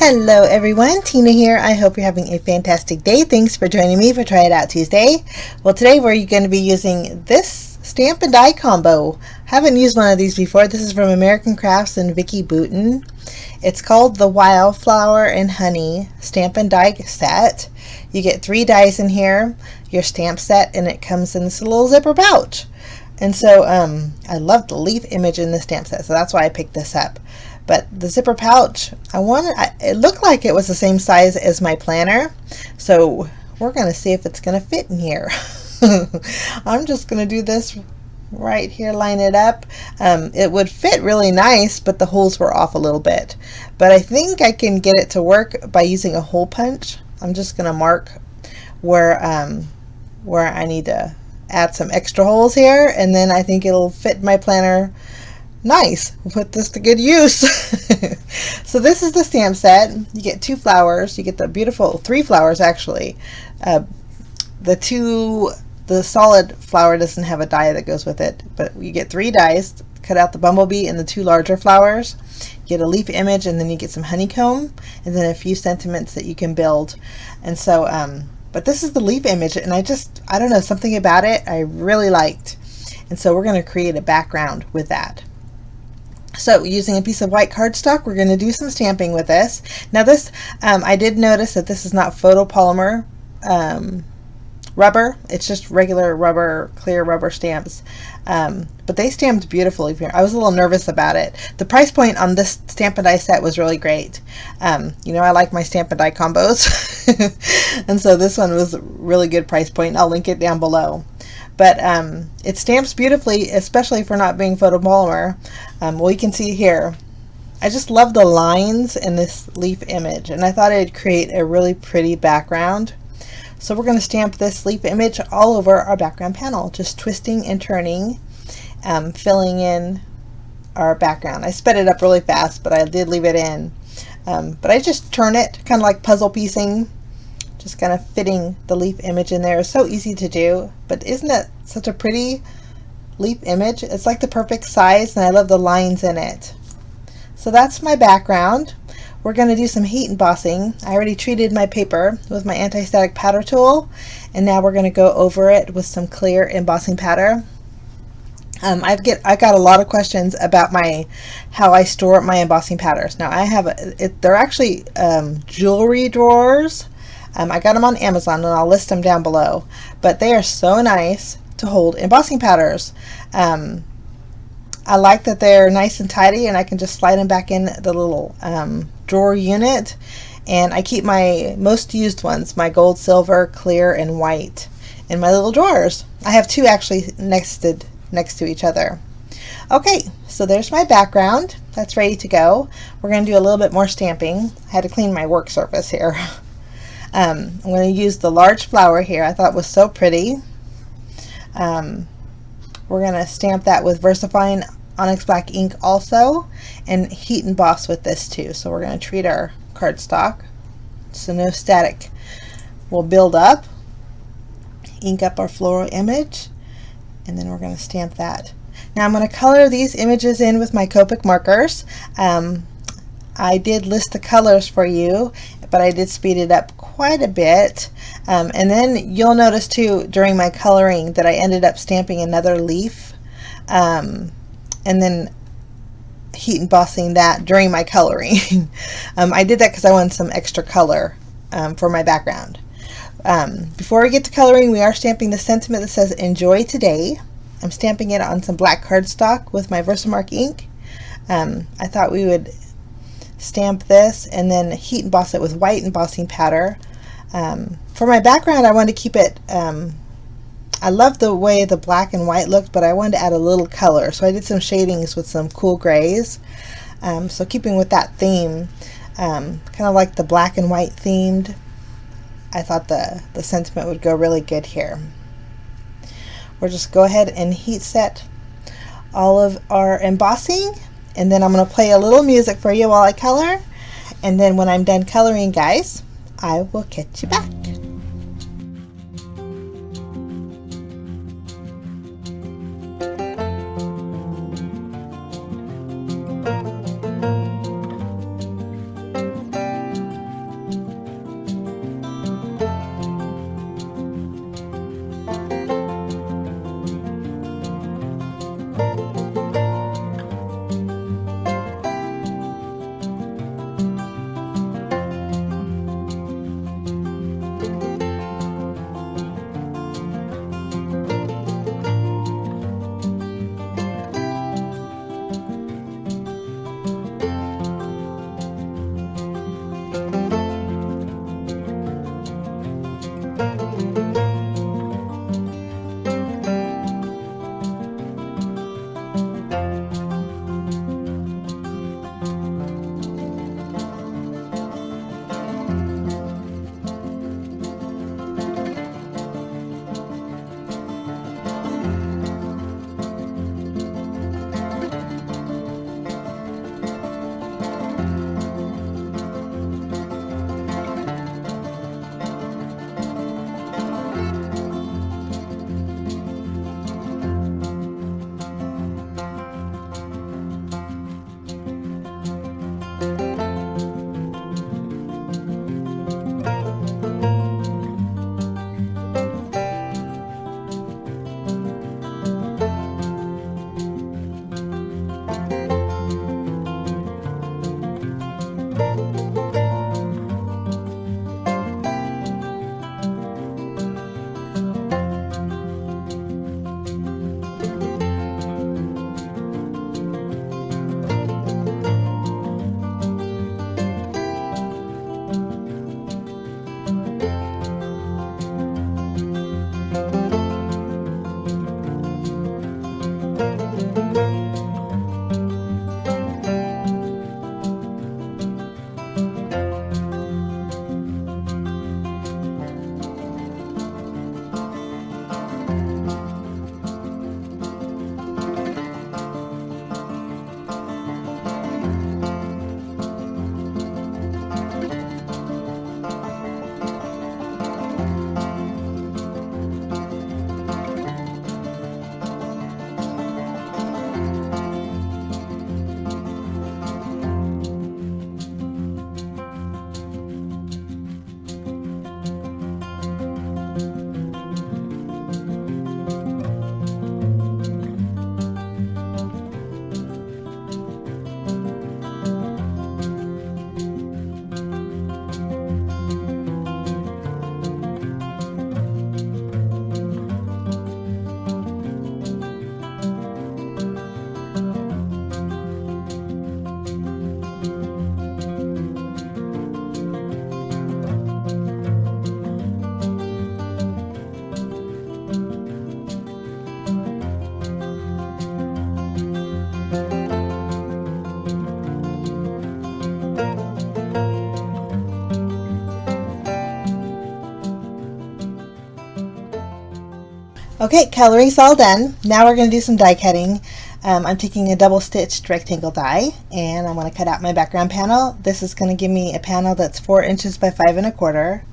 Hello everyone, Tina here. I hope you're having a fantastic day. Thanks for joining me for Try It Out Tuesday. Well, today we're going to be using this stamp and die combo. Haven't used one of these before. This is from American Crafts and Vicki Boutin. It's called the Wildflower and Honey Stamp and Die Set. You get 3 dies in here, your stamp set, and it comes in this little zipper pouch. And so I love the leaf image in the stamp set, so that's why I picked this up. But the zipper pouch, it looked like it was the same size as my planner, so we're going to see if it's going to fit in here. I'm just going to do this right here, line it up. It would fit really nice, but the holes were off a little bit. But I think I can get it to work by using a hole punch. I'm just going to mark where I need to add some extra holes here, and then I think it'll fit my planner nice. We'll put this to good use. So this is the stamp set. You get 2 flowers. You get the beautiful 3 flowers actually. The solid flower doesn't have a die that goes with it, but you get 3 dies. Cut out the bumblebee and the 2 larger flowers. You get a leaf image, and then you get some honeycomb, and then a few sentiments that you can build. And so but this is the leaf image, and I don't know, something about it I really liked. And so we're going to create a background with that. So using a piece of white cardstock, we're going to do some stamping with this. Now this, I did notice that this is not photopolymer rubber. It's just regular rubber, clear rubber stamps. But they stamped beautifully here. I was a little nervous about it. The price point on this stamp and die set was really great. You know, I like my stamp and die combos. And so this one was a really good price point. I'll link it down below. But it stamps beautifully, especially for not being photopolymer. Well, you can see here, I just love the lines in this leaf image, and I thought it'd create a really pretty background. So we're going to stamp this leaf image all over our background panel, just twisting and turning, filling in our background. I sped it up really fast, but I did leave it in. But I just turn it, kind of like puzzle piecing, just kind of fitting the leaf image in there. It's so easy to do, but isn't that such a pretty leaf image? It's like the perfect size, and I love the lines in it. So that's my background. We're going to do some heat embossing. I already treated my paper with my anti-static powder tool, and now we're going to go over it with some clear embossing powder. I got a lot of questions about how I store my embossing powders. Now I have they're actually jewelry drawers. I got them on Amazon, and I'll list them down below. But they are so nice to hold embossing powders. I like that they're nice and tidy, and I can just slide them back in the little drawer unit. And I keep my most used ones, my gold, silver, clear, and white, in my little drawers. I have 2 actually next to each other. Okay, so there's my background. That's ready to go. We're going to do a little bit more stamping. I had to clean my work surface here. I'm going to use the large flower here. I thought it was so pretty. We're going to stamp that with VersaFine ONYX black ink also, and heat emboss with this too. So we're going to treat our cardstock so no static will build up. Ink up our floral image, and then we're going to stamp that. Now I'm going to color these images in with my Copic markers. I did list the colors for you, but I did speed it up quite a bit. And then you'll notice too during my coloring that I ended up stamping another leaf, and then heat embossing that during my coloring. I did that because I wanted some extra color for my background. Before we get to coloring, we are stamping the sentiment that says enjoy today. I'm stamping it on some black cardstock with my Versamark ink. I thought we would stamp this and then heat emboss it with white embossing powder. For my background, I wanted to keep it, I love the way the black and white looked, but I wanted to add a little color, so I did some shadings with some cool grays. So keeping with that theme, kind of like the black and white themed, I thought the sentiment would go really good here. We'll just go ahead and heat set all of our embossing, and then I'm going to play a little music for you while I color, and then when I'm done coloring, guys, I will catch you back. Okay, coloring's all done. Now we're going to do some die cutting. I'm taking a double stitched rectangle die, and I'm going to cut out my background panel. This is going to give me a panel that's 4 inches by 5 1/4.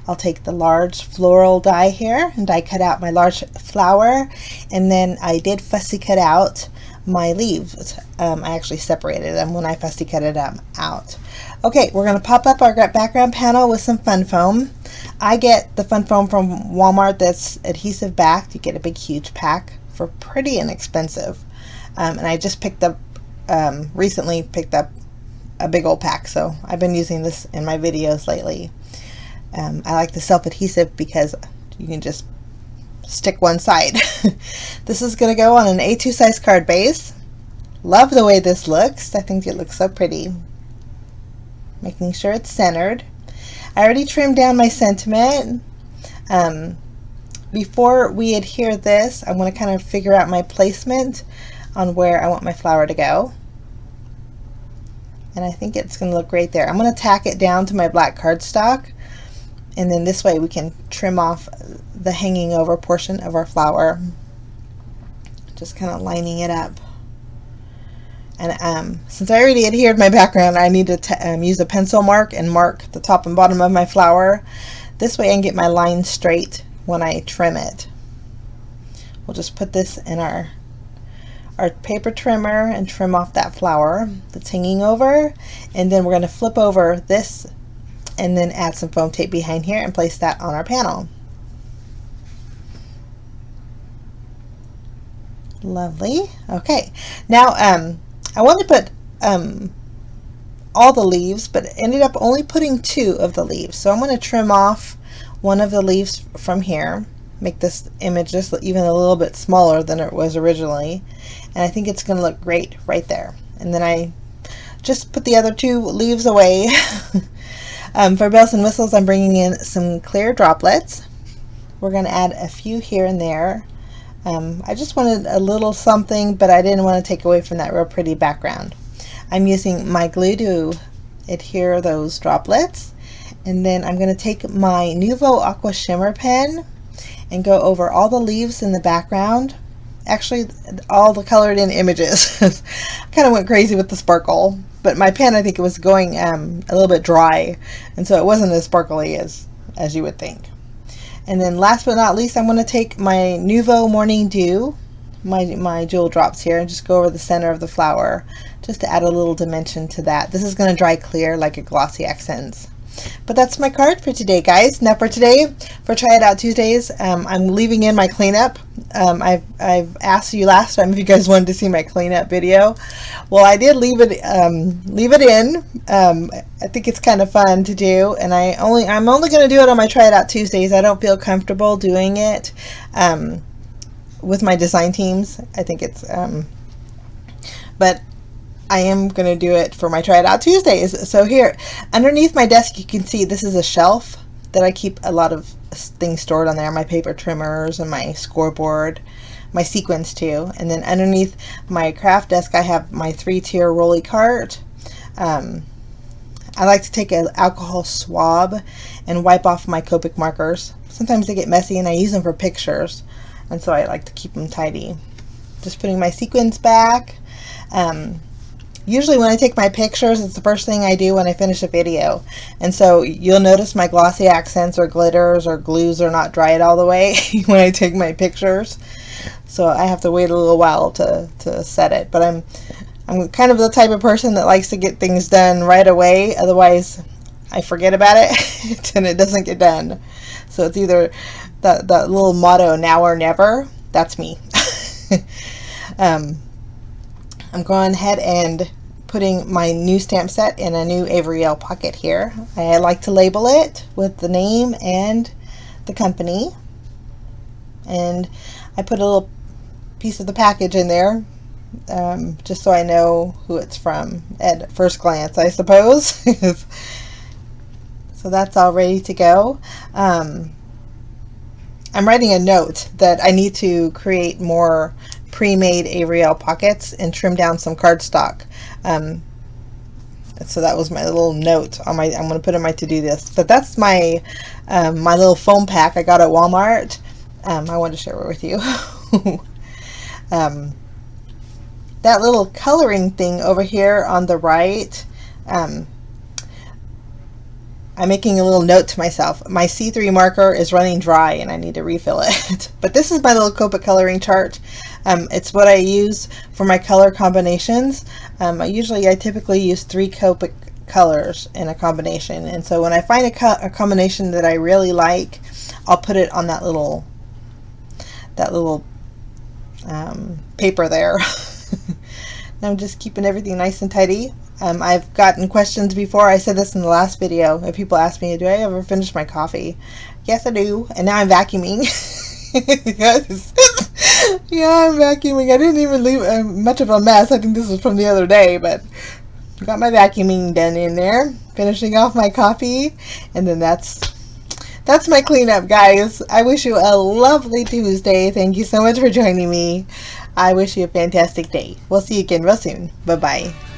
I'll take the large floral die here and die cut out my large flower, and then I did fussy cut out my leaves. I actually separated them when I fussy cut it out. Okay, we're going to pop up our background panel with some fun foam. I get the fun foam from Walmart that's adhesive backed. You get a big huge pack for pretty inexpensive. And I just picked up, recently picked up a big old pack, so I've been using this in my videos lately. I like the self-adhesive because you can just stick one side. This is going to go on an A2 size card base. Love the way this looks. I think it looks so pretty. Making sure it's centered. I already trimmed down my sentiment. Before we adhere this, I want to kind of figure out my placement on where I want my flower to go. And I think it's going to look great there. I'm going to tack it down to my black cardstock, and then this way we can trim off the hanging over portion of our flower. Just kind of lining it up. And since I already adhered my background, I need to use a pencil mark and mark the top and bottom of my flower. This way I can get my line straight when I trim it. We'll just put this in our paper trimmer and trim off that flower that's hanging over, and then we're going to flip over this and then add some foam tape behind here and place that on our panel. Lovely. Okay, now I wanted to put all the leaves, but ended up only putting 2 of the leaves. So I'm going to trim off one of the leaves from here, make this image just even a little bit smaller than it was originally, and I think it's going to look great right there. And then I just put the other 2 leaves away. For bells and whistles, I'm bringing in some clear droplets. We're going to add a few here and there. I just wanted a little something, but I didn't want to take away from that real pretty background. I'm using my glue to adhere those droplets, and then I'm going to take my Nuvo Aqua Shimmer pen and go over all the leaves in the background. Actually, all the colored in images. I kind of went crazy with the sparkle, but my pen, I think it was going a little bit dry, and so it wasn't as sparkly as you would think. And then last but not least, I'm going to take my Nuvo Morning Dew, my jewel drops here, and just go over the center of the flower just to add a little dimension to that. This is going to dry clear like a glossy accents. But that's my card for today, guys. Now for today, for Try It Out Tuesdays, I'm leaving in my cleanup. I've asked you last time if you guys wanted to see my cleanup video. Well, I did leave it in. I think it's kind of fun to do, and I'm only going to do it on my Try It Out Tuesdays. I don't feel comfortable doing it with my design teams. I think it's but I am going to do it for my Try It Out Tuesdays. So here, underneath my desk, you can see this is a shelf that I keep a lot of things stored on there. My paper trimmers and my scoreboard, my sequins too. And then underneath my craft desk, I have my 3-tier rolly cart. I like to take an alcohol swab and wipe off my Copic markers. Sometimes they get messy and I use them for pictures, and so I like to keep them tidy. Just putting my sequins back. Usually when I take my pictures, it's the first thing I do when I finish a video. And so you'll notice my glossy accents or glitters or glues are not dried all the way when I take my pictures. So I have to wait a little while to set it. But I'm kind of the type of person that likes to get things done right away. Otherwise, I forget about it and it doesn't get done. So it's either that little motto, now or never. That's me. I'm going ahead and putting my new stamp set in a new Avriel pocket here. I like to label it with the name and the company, and I put a little piece of the package in there just so I know who it's from at first glance, I suppose. So that's all ready to go. I'm writing a note that I need to create more pre-made Avriel pockets and trim down some cardstock. So that was my little note on my, I'm going to put in my to-do list. But that's my my little foam pack I got at Walmart. I wanted to share it with you. That little coloring thing over here on the right, I'm making a little note to myself. My C3 marker is running dry and I need to refill it. But this is my little Copic coloring chart. It's what I use for my color combinations. I typically use 3 Copic colors in a combination, and so when I find a combination that I really like, I'll put it on that little paper there. I'm just keeping everything nice and tidy. I've gotten questions before. I said this in the last video, if people ask me, do I ever finish my coffee? Yes, I do. And now I'm vacuuming. Yes. Yeah, I'm vacuuming. I didn't even leave much of a mess. I think this was from the other day, but got my vacuuming done in there, finishing off my coffee, and then that's my cleanup, guys. I wish you a lovely Tuesday. Thank you so much for joining me. I wish you a fantastic day. We'll see you again real soon. Bye-bye.